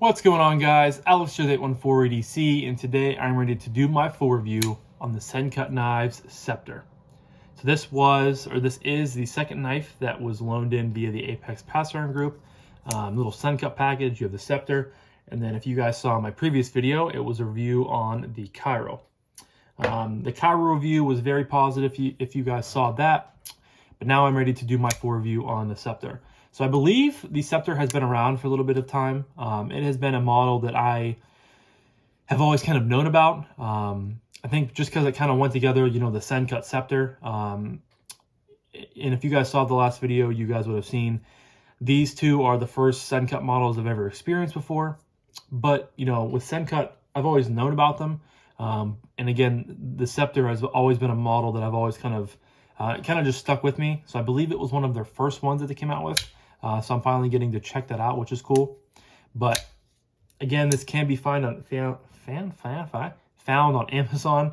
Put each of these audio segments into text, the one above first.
What's going on, guys? Alex here, 814ADC, and today I'm ready to do my full review on the Sencut Knives Scepter. So this is the second knife that was loaned in via the Apex passaround group. Little Sencut package. You have the Scepter, and then if you guys saw my previous video, it was a review on the Cairo. The Cairo review was very positive if you guys saw that, but now I'm ready to do my full review on the Scepter. So I believe the Scepter has been around for a little bit of time. It has been a model that I have always kind of known about. I think just because it kind of went together, you know, the Sencut Scepter. And if you guys saw the last video, you guys would have seen these two are the first Sencut models I've ever experienced before. But, you know, with Sencut, I've always known about them. And again, the Scepter has always been a model that I've always kind of just stuck with me. So I believe it was one of their first ones that they came out with. So I'm finally getting to check that out, which is cool. But again, this can be found on Amazon.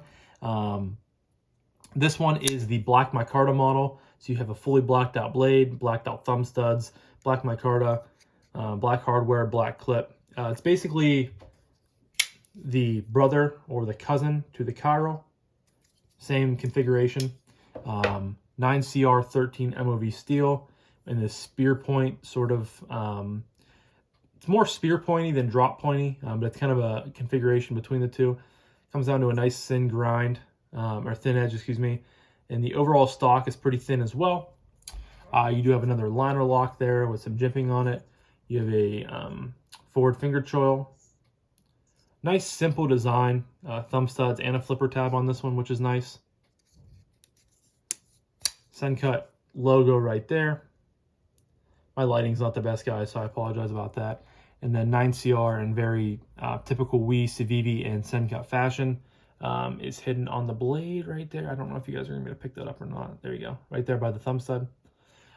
This one is the black micarta model. So you have a fully blacked out blade, blacked out thumb studs, black micarta, black hardware, black clip. It's basically the brother or the cousin to the Cairo. Same configuration. 9CR13 MOV steel. And this spear point sort of, it's more spear pointy than drop pointy, but it's kind of a configuration between the two. Comes down to a nice thin grind, or thin edge, excuse me. And the overall stock is pretty thin as well. You do have another liner lock there with some jimping on it. You have a forward finger choil. Nice simple design, thumb studs and a flipper tab on this one, which is nice. Sencut logo right there. My lighting's not the best, guys, so I apologize about that. And then 9CR in very typical Wii, Civivi, and Sencut fashion is hidden on the blade right there. I don't know if you guys are going to be able to pick that up or not. There you go, right there by the thumb stud.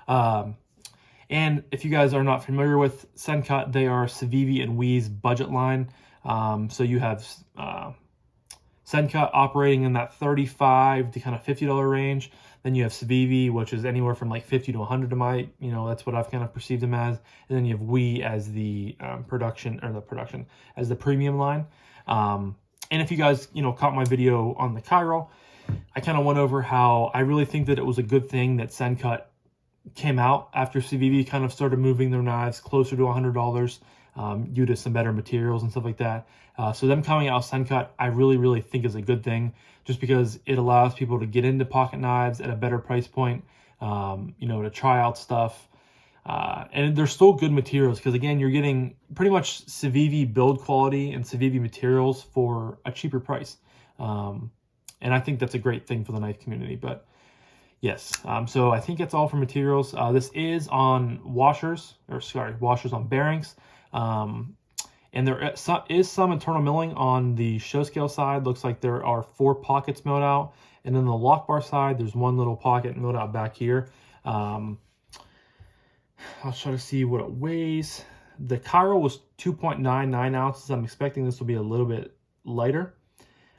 And if you guys are not familiar with Sencut, they are Civivi and Wii's budget line. So you have Sencut operating in that $35 to kind of $50 range. Then you have Civivi, which is anywhere from like 50 to 100 to my, you know, that's what I've kind of perceived them as. And then you have Wii as the as the premium line. And if you guys, you know, caught my video on the Cairo, I kind of went over how I really think that it was a good thing that Sencut came out after Civivi kind of started moving their knives closer to $100 due to some better materials and stuff like that. So them coming out with Sencut, I really think is a good thing, just because it allows people to get into pocket knives at a better price point, you know, to try out stuff. And they're still good materials because, again, you're getting pretty much Civivi build quality and Civivi materials for a cheaper price. And I think that's a great thing for the knife community. But yes, so I think it's all for materials. This is on washers on bearings. And there is some internal milling on the show scale side. Looks like there are 4 pockets milled out. And then the lock bar side, there's one little pocket milled out back here. I'll try to see what it weighs. The Cairo was 2.99 ounces. I'm expecting this will be a little bit lighter.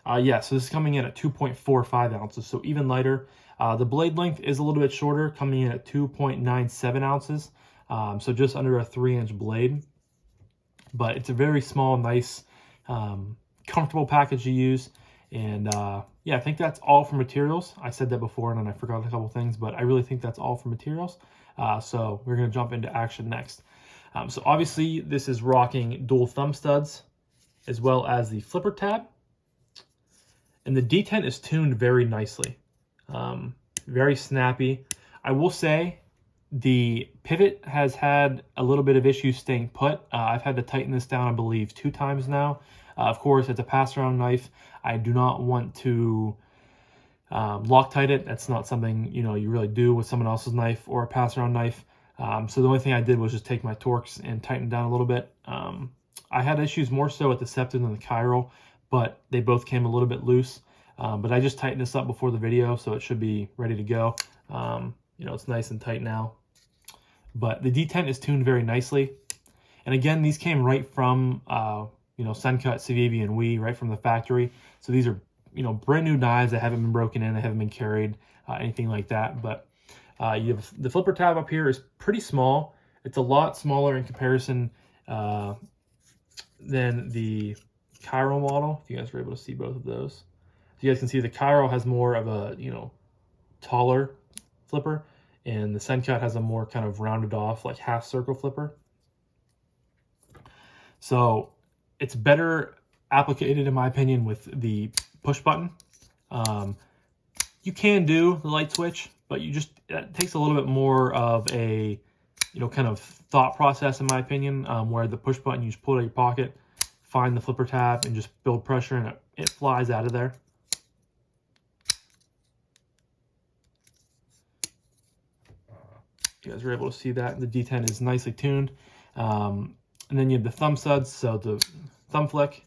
Yeah, so this is coming in at 2.45 ounces, so even lighter. The blade length is a little bit shorter, coming in at 2.97 ounces. So just under a 3-inch blade. But it's a very small, nice, comfortable package to use. And yeah, I think that's all for materials. I said that before and then I forgot a couple things, but I really think that's all for materials. So we're going to jump into action next. So obviously this is rocking dual thumb studs as well as the flipper tab. And the detent is tuned very nicely. Very snappy. I will say the pivot has had a little bit of issues staying put. I've had to tighten this down, I believe, 2 times now. Of course, it's a pass-around knife. I do not want to Loctite it. That's not something, you know, you really do with someone else's knife or a pass-around knife. So the only thing I did was just take my Torx and tighten down a little bit. I had issues more so with the Scepter than the Cairo, but they both came a little bit loose. But I just tightened this up before the video, so it should be ready to go. You know, it's nice and tight now. But the detent is tuned very nicely. And again, these came right from, you know, Sencut, Civivi, and Wii, right from the factory. So these are, you know, brand new knives that haven't been broken in, they haven't been carried, anything like that. But you have the flipper tab up here is pretty small. It's a lot smaller in comparison than the Cairo model, if you guys were able to see both of those. So you guys can see the Cairo has more of a, you know, taller flipper, and the Sencut has a more kind of rounded off, like half circle flipper. So it's better applicated, in my opinion, with the push button. You can do the light switch, but it takes a little bit more of a, you know, kind of thought process, in my opinion, where the push button, you just pull it out of your pocket, find the flipper tab, and just build pressure, and it flies out of there. You guys are able to see that. The D10 is nicely tuned. And then you have the thumb suds, so the thumb flick,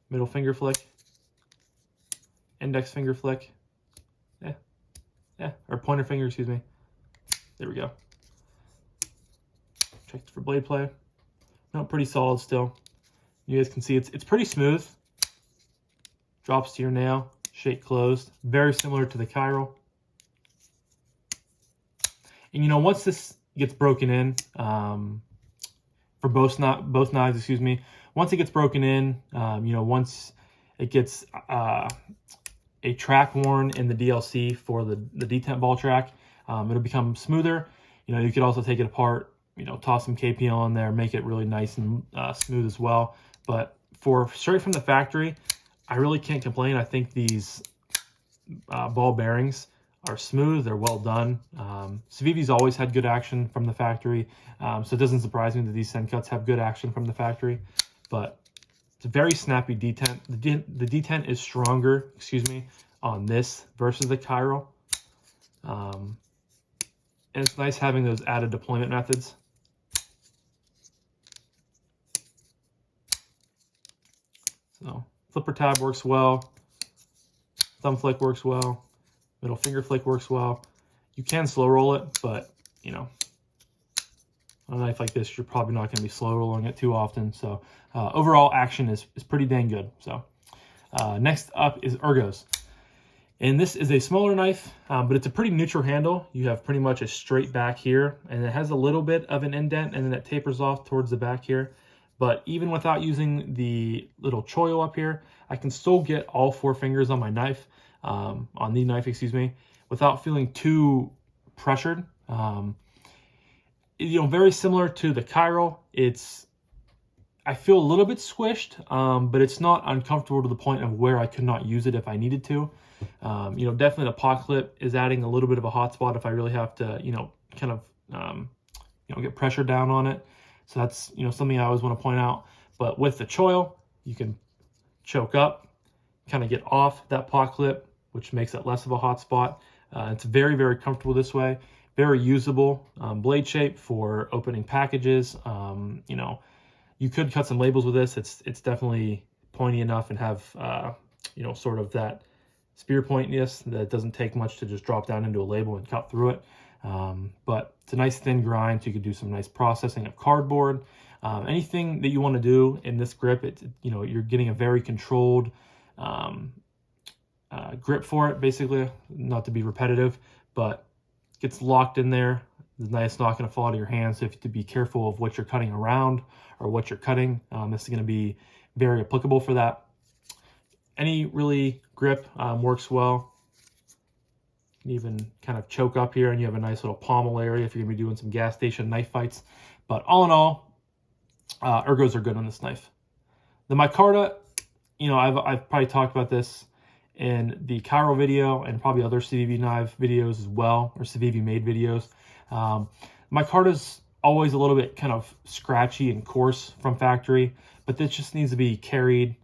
middle finger flick, index finger flick, or pointer finger, excuse me. There we go. Checked for blade play. No, pretty solid still. You guys can see it's pretty smooth. Drops to your nail, shake closed. Very similar to the Cairo. And you know, once this gets broken in, for both knives, excuse me, once it gets broken in, you know, once it gets a track worn in the DLC for the detent ball track, it'll become smoother. You know, you could also take it apart, you know, toss some KPL on there, make it really nice and smooth as well. But for straight from the factory, I really can't complain. I think these ball bearings are smooth, they're well done. Civivi's always had good action from the factory, so it doesn't surprise me that these Sencuts have good action from the factory. But it's a very snappy detent. The detent is stronger, excuse me, on this versus the Cairo. And it's nice having those added deployment methods. So flipper tab works well, thumb flick works well, middle finger flick works well. You can slow roll it, but you know, on a knife like this, you're probably not going to be slow rolling it too often. So overall action is pretty dang good. So next up is Ergos. And this is a smaller knife, but it's a pretty neutral handle. You have pretty much a straight back here, and it has a little bit of an indent, and then it tapers off towards the back here. But even without using the little choil up here, I can still get all 4 fingers on my knife, on the knife, excuse me, without feeling too pressured. You know, very similar to the Cairo. I feel a little bit squished, but it's not uncomfortable to the point of where I could not use it if I needed to. You know, definitely the pot clip is adding a little bit of a hot spot if I really have to, you know, kind of, you know, get pressure down on it. So that's, you know, something I always want to point out. But with the choil, you can choke up, kind of get off that pot clip, which makes it less of a hot spot. It's very, very comfortable this way. Very usable blade shape for opening packages. You know, you could cut some labels with this. It's definitely pointy enough and have, you know, sort of that spear pointiness that it doesn't take much to just drop down into a label and cut through it. But it's a nice thin grind, so you could do some nice processing of cardboard. Anything that you want to do in this grip, you know, you're getting a very controlled grip for it, basically. Not to be repetitive, but it gets locked in there. The knife's not going to fall out of your hand, so you have to be careful of what you're cutting around or what you're cutting. This is going to be very applicable for that. Any really grip works well. You can even kind of choke up here, and you have a nice little pommel area if you're going to be doing some gas station knife fights. But all in all, Ergos are good on this knife. The micarta, you know, I've probably talked about this in the Cairo video and probably other Civivi knife videos as well, or Civivi made videos. Micarta's always a little bit kind of scratchy and coarse from factory, but this just needs to be carried.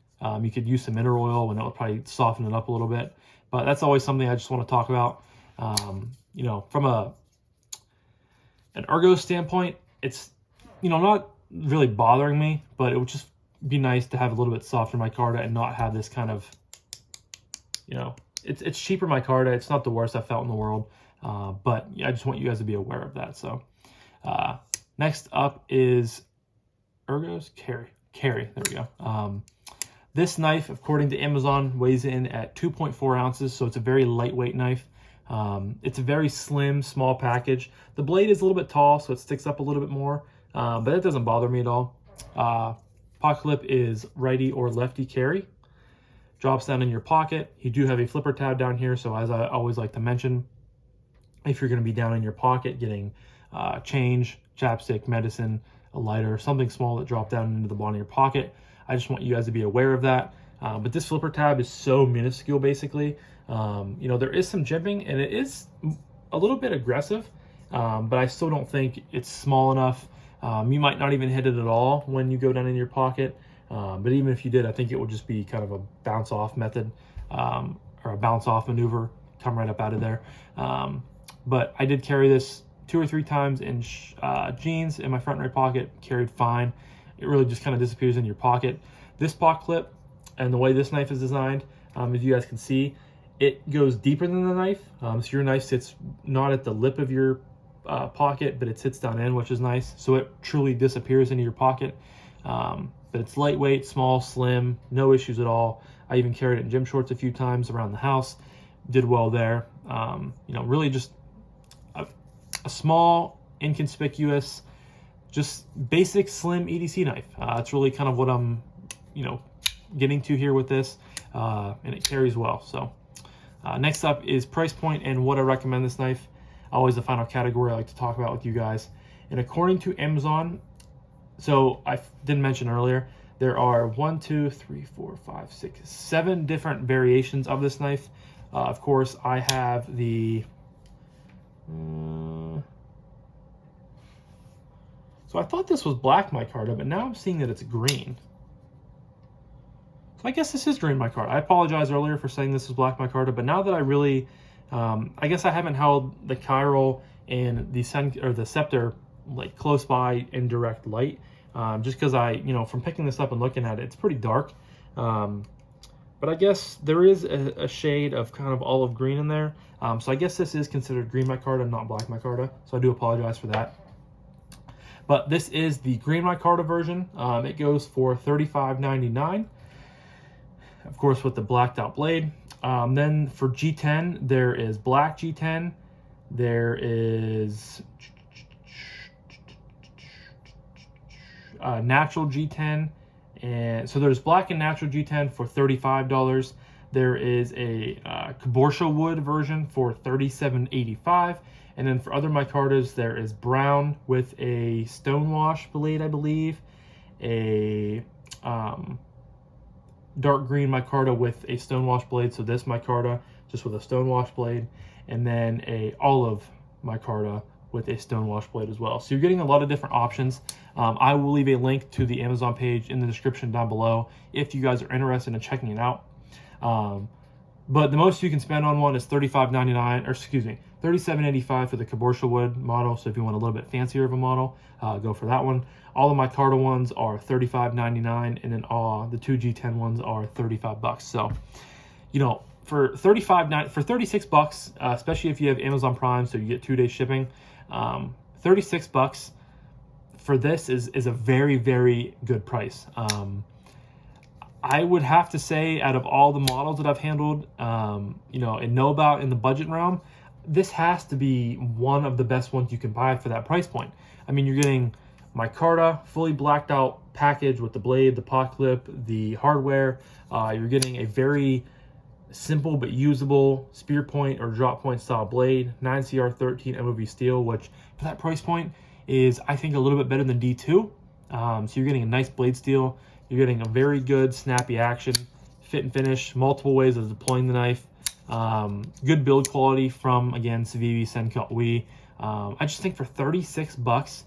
You could use some mineral oil, and that would probably soften it up a little bit. But that's always something I just want to talk about. You know, from an Ergo standpoint, it's, you know, not really bothering me, but it would just be nice to have a little bit softer micarta and not have this kind of, you know, it's cheaper micarta. It's not the worst I've felt in the world, but yeah, I just want you guys to be aware of that. So next up is Ergos Carry. There we go. This knife, according to Amazon, weighs in at 2.4 ounces, so it's a very lightweight knife. It's a very slim, small package. The blade is a little bit tall, so it sticks up a little bit more, but that doesn't bother me at all. Pocket clip is righty or lefty carry. Drops down in your pocket. You do have a flipper tab down here, so as I always like to mention, if you're going to be down in your pocket getting change, chapstick, medicine, a lighter, something small that dropped down into the bottom of your pocket, I just want you guys to be aware of that. But this flipper tab is so minuscule, basically. You know, there is some jimping, and it is a little bit aggressive, but I still don't think it's small enough. You might not even hit it at all when you go down in your pocket. But even if you did, I think it would just be kind of a bounce off method, or a bounce off maneuver, come right up out of there. But I did carry this 2 or 3 times in jeans in my front right pocket, carried fine. It really just kind of disappears in your pocket. This pocket clip and the way this knife is designed, as you guys can see, it goes deeper than the knife. So your knife sits not at the lip of your pocket, but it sits down in, which is nice. So it truly disappears into your pocket. But it's lightweight, small, slim, no issues at all. I even carried it in gym shorts a few times around the house. Did well there. You know, really just a small, inconspicuous, just basic, slim EDC knife. It's really kind of what I'm, you know, getting to here with this, and it carries well. So next up is price point and what I recommend this knife. Always the final category I like to talk about with you guys. And according to Amazon, so I didn't mention earlier, there are 1, 2, 3, 4, 5, 6, 7 different variations of this knife. Of course, I have the... so I thought this was black micarta, but now I'm seeing that it's green. So I guess this is green micarta. I apologize earlier for saying this is black micarta, but now that I really... I guess I haven't held the chiral and the scepter like close by in direct light, just because you know, from picking this up and looking at it, it's pretty dark. But I guess there is a shade of kind of olive green in there. So I guess this is considered green micarta, not black micarta. So I do apologize for that. But this is the green micarta version. It goes for $35.99. Of course, with the blacked out blade. Then for G10, there is black G10. There is natural G10. And so there's black and natural G10 for $35. There is a cabochon wood version for $37.85. And then for other micartas, there is brown with a stonewash blade, I believe. A dark green micarta with a stonewash blade, so this micarta just with a stonewash blade, and then a olive micarta with a stonewash blade as well. So you're getting a lot of different options. I will leave a link to the Amazon page in the description down below if you guys are interested in checking it out. But the most you can spend on one is $35.99, or excuse me, $37.85 for the cabochon wood model. So if you want a little bit fancier of a model, go for that one. All the micarta ones are $35.99, and then the 2 G10 ones are $35. So, you know, for 36 bucks, especially if you have Amazon Prime, so you get 2-day shipping, 36 bucks for this is a very, very good price. I would have to say, out of all the models that I've handled, you know, and know about in the budget realm, this has to be one of the best ones you can buy for that price point. I mean, you're getting micarta, fully blacked out package with the blade, the pocket clip, the hardware. You're getting a very simple but usable spear point or drop point style blade, 9CR13 MOV steel, which for that price point is, I think, a little bit better than D2. So you're getting a nice blade steel. You're getting a very good snappy action, fit and finish, multiple ways of deploying the knife. Good build quality from, again, Civivi, Sencut, Wii. I just think for 36 bucks,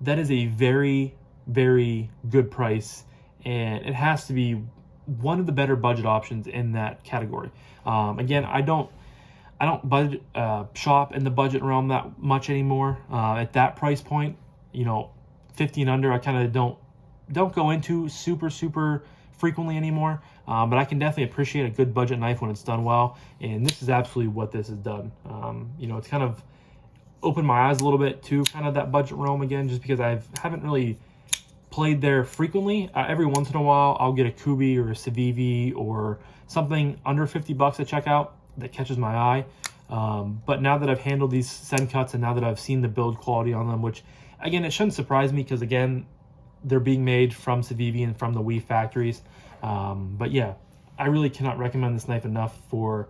that is a very, very good price, and it has to be one of the better budget options in that category. Again, I don't budget shop in the budget realm that much anymore. At that price point, you know, 50 and under, I kind of don't go into super frequently anymore. But I can definitely appreciate a good budget knife when it's done well, and this is absolutely what this has done. You know, it's kind of opened my eyes a little bit to kind of that budget realm again, just because I haven't really played there frequently. Every once in a while, I'll get a Kubi or a Civivi or something under 50 bucks at checkout that catches my eye. But now that I've handled these Sencuts and now that I've seen the build quality on them, which again, it shouldn't surprise me, because again, they're being made from Civivi and from the WE factories. But yeah, I really cannot recommend this knife enough for,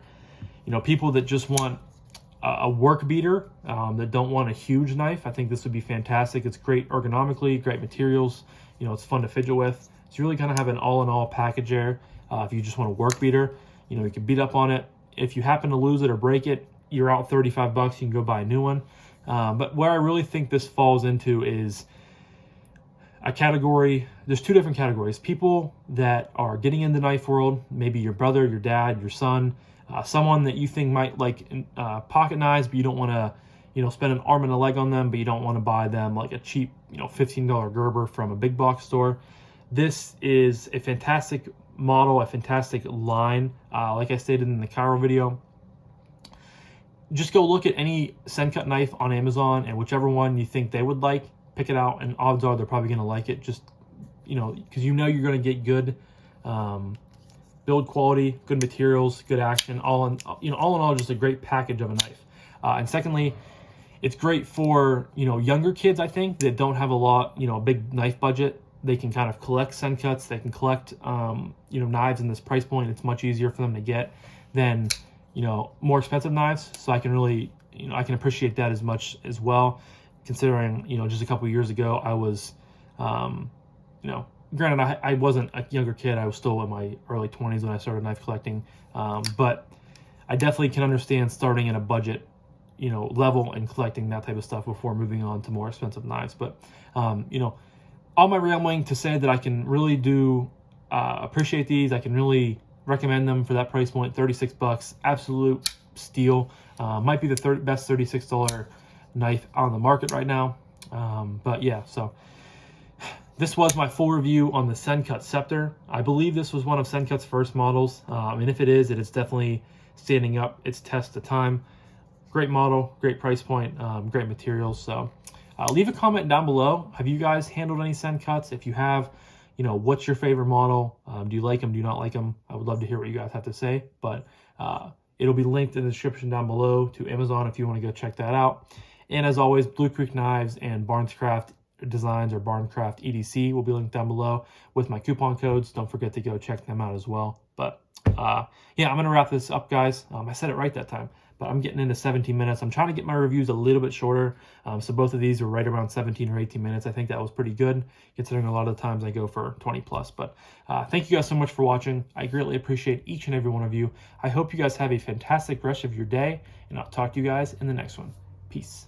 people that just want a work beater, that don't want a huge knife. I think this would be fantastic. It's great ergonomically, great materials. It's fun to fidget with. So you really kind of have an all-in-all package there. If you just want a work beater, you can beat up on it. If you happen to lose it or break it, you're out $35. You can go buy a new one. But where I really think this falls into is a category. There's two different categories. People that are getting in the knife world, maybe your brother, your dad, your son, someone that you think might like pocket knives, but you don't want to, spend an arm and a leg on them, but you don't want to buy them like a cheap, $15 Gerber from a big box store. This is a fantastic model, a fantastic line. Like I stated in the Cairo video, just go look at any Sencut knife on Amazon, and whichever one you think they would like, pick it out, and odds are they're probably going to like it. Just, because you're going to get good build quality, good materials, good action, all in all, just a great package of a knife. And secondly, it's great for, younger kids, I think, that don't have a big knife budget. They can kind of collect Sencuts. They can collect, knives in this price point. It's much easier for them to get than, more expensive knives. So I can really, I can appreciate that as much as well, considering, just a couple of years ago, I was, granted, I wasn't a younger kid. I was still in my early 20s when I started knife collecting. But I definitely can understand starting at a budget, level and collecting that type of stuff before moving on to more expensive knives. But, all my rambling to say that I can really appreciate these. I can really recommend them for that price point, $36, absolute steal. Might be the best $36 knife on the market right now. But yeah, so this was my full review on the Sencut Scepter. I believe this was one of Sencut's first models. And if it is definitely standing up its test of time. Great model, great price point, great materials. So leave a comment down below. Have you guys handled any Sencuts? If you have, what's your favorite model? Do you like them? Do you not like them? I would love to hear what you guys have to say. But it'll be linked in the description down below to Amazon if you want to go check that out. And as always, Blue Creek Knives and Barnescraft Designs or Barncraft EDC will be linked down below with my coupon codes. Don't forget to go check them out as well. But yeah, I'm going to wrap this up, guys. I said it right that time, but I'm getting into 17 minutes. I'm trying to get my reviews a little bit shorter. So both of these were right around 17 or 18 minutes. I think that was pretty good, considering a lot of the times I go for 20 plus. But thank you guys so much for watching. I greatly appreciate each and every one of you. I hope you guys have a fantastic rest of your day, and I'll talk to you guys in the next one. Peace.